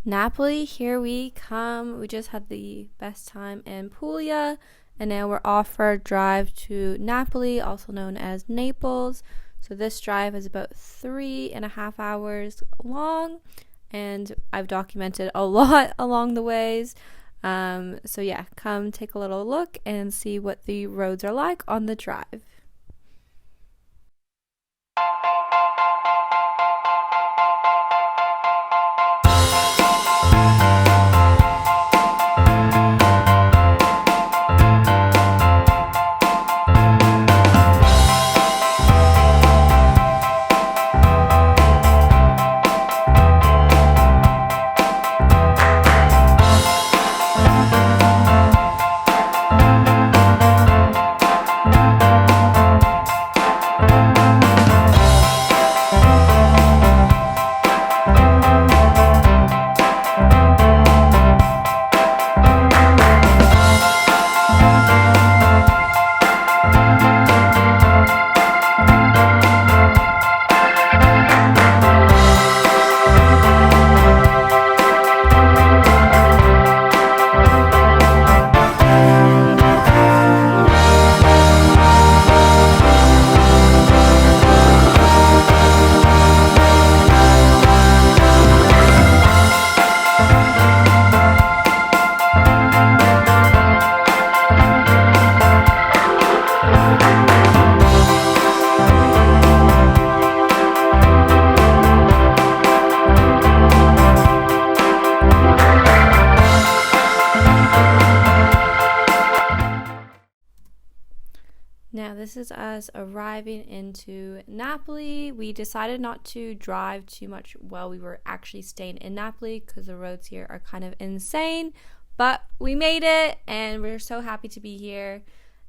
Napoli, here we come. We just had the best time in Puglia, and now we're off for a drive to Napoli, also known as Naples. So this drive is about 3.5 hours long, and I've documented a lot along the ways. So yeah, come take a little look and see what the roads are like on the drive. Now this is us arriving into Napoli. We decided not to drive too much while we were actually staying in Napoli because the roads here are kind of insane, but we made it and we're so happy to be here.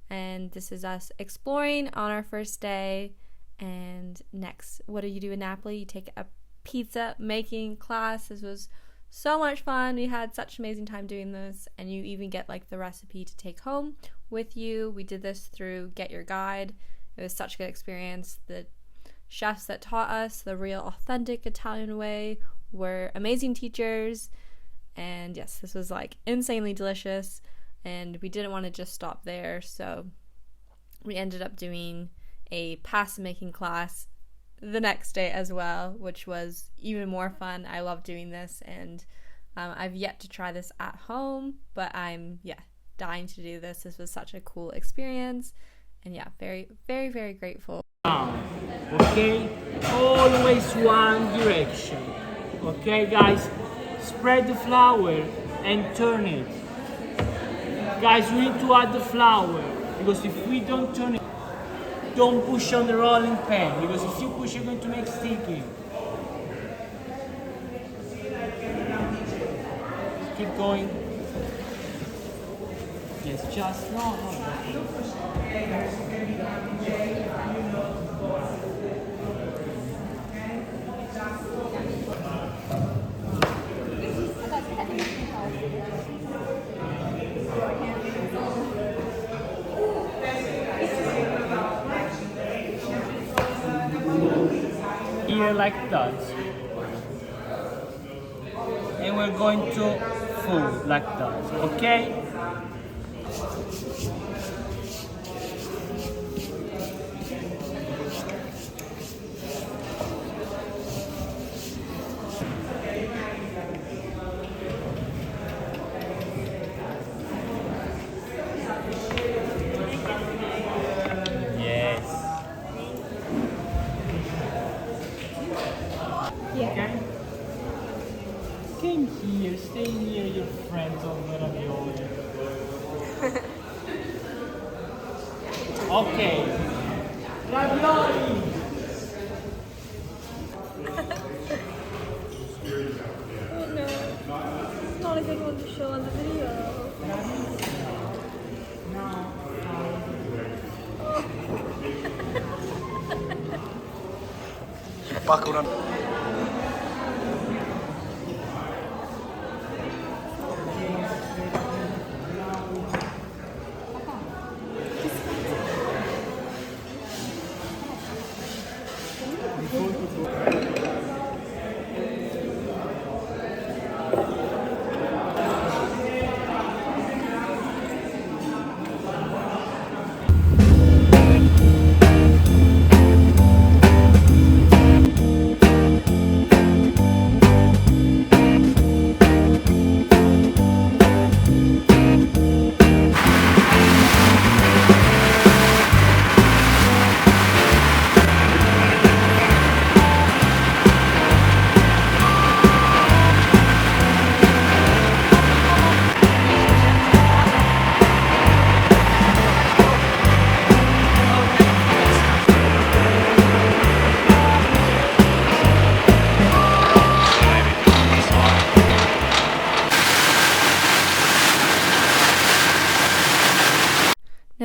And this is us exploring on our first day. And next, what do you do in Napoli? You take a pizza making class. This was so much fun. We had such an amazing time doing this, and you even get like the recipe to take home with you. We did this through Get Your Guide. It was such a good experience. The chefs that taught us the real authentic Italian way were amazing teachers, and yes, this was like insanely delicious, and we didn't want to just stop there, so we ended up doing a pasta making class the next day as well, which was even more fun. I love doing this, and I've yet to try this at home, but I'm dying to do this. This was such a cool experience, and very, very, very grateful. Okay, always one direction. Okay, guys, spread the flour and turn it. Guys, we need to add the flour, because if we don't turn it, don't push on the rolling pin, because if you push, you're going to make sticky. Keep going. Yes, just no. Here like that, and we're going to fold like that, okay? Okay? Came here, stay near your friends on the ravioli. Okay. Ravioli! Oh no, it's not a good one to show on the video.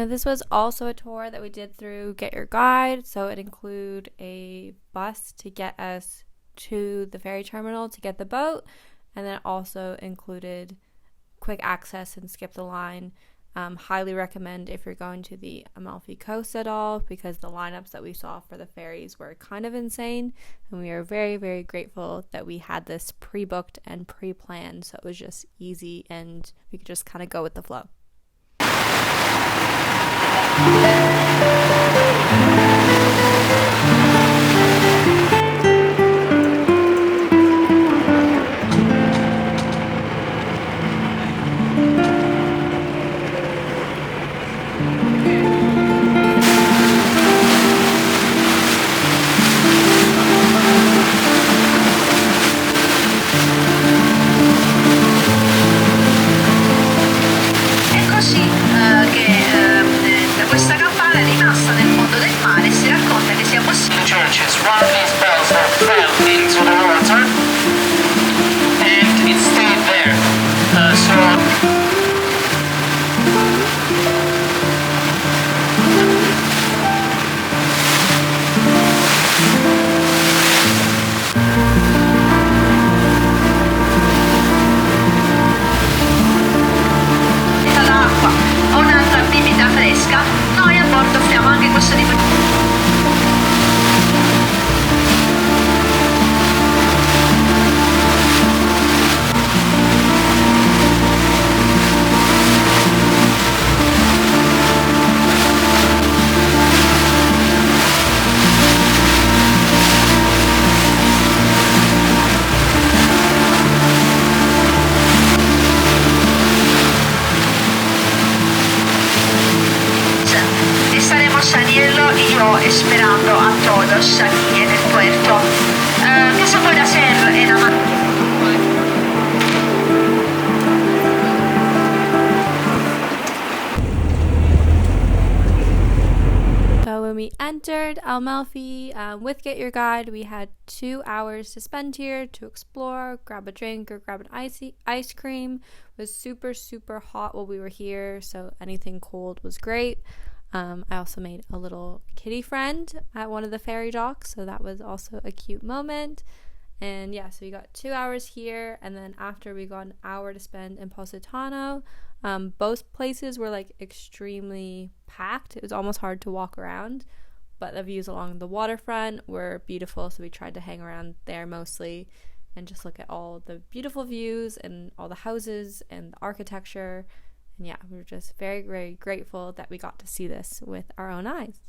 Now, this was also a tour that we did through Get Your Guide, so it included a bus to get us to the ferry terminal to get the boat, and then it also included quick access and skip the line. Highly recommend if you're going to the Amalfi Coast at all, because the lineups that we saw for the ferries were kind of insane, and we are very, very grateful that we had this pre-booked and pre-planned, so it was just easy and we could just kind of go with the flow. Questa campana è rimasta nel mondo del mare e si racconta che sia possibile. The churches, one of these bells fell into the water and it stayed there. Dall'acqua o un'altra bibita fresca, noi a bordo offriamo anche questo tipo di... Io esperando a todos aquí en el puerto que se puede hacer en Amalfi. So when we entered Amalfi with Get Your Guide, we had 2 hours to spend here to explore, grab a drink or grab an ice cream. It was super, super hot while we were here, so anything cold was great. I also made a little kitty friend at one of the ferry docks, so that was also a cute moment. And yeah, so we got 2 hours here, and then after we got an hour to spend in Positano. Both places were like extremely packed. It was almost hard to walk around, but the views along the waterfront were beautiful, so we tried to hang around there mostly and just look at all the beautiful views and all the houses and the architecture. And yeah, we were just very, very grateful that we got to see this with our own eyes.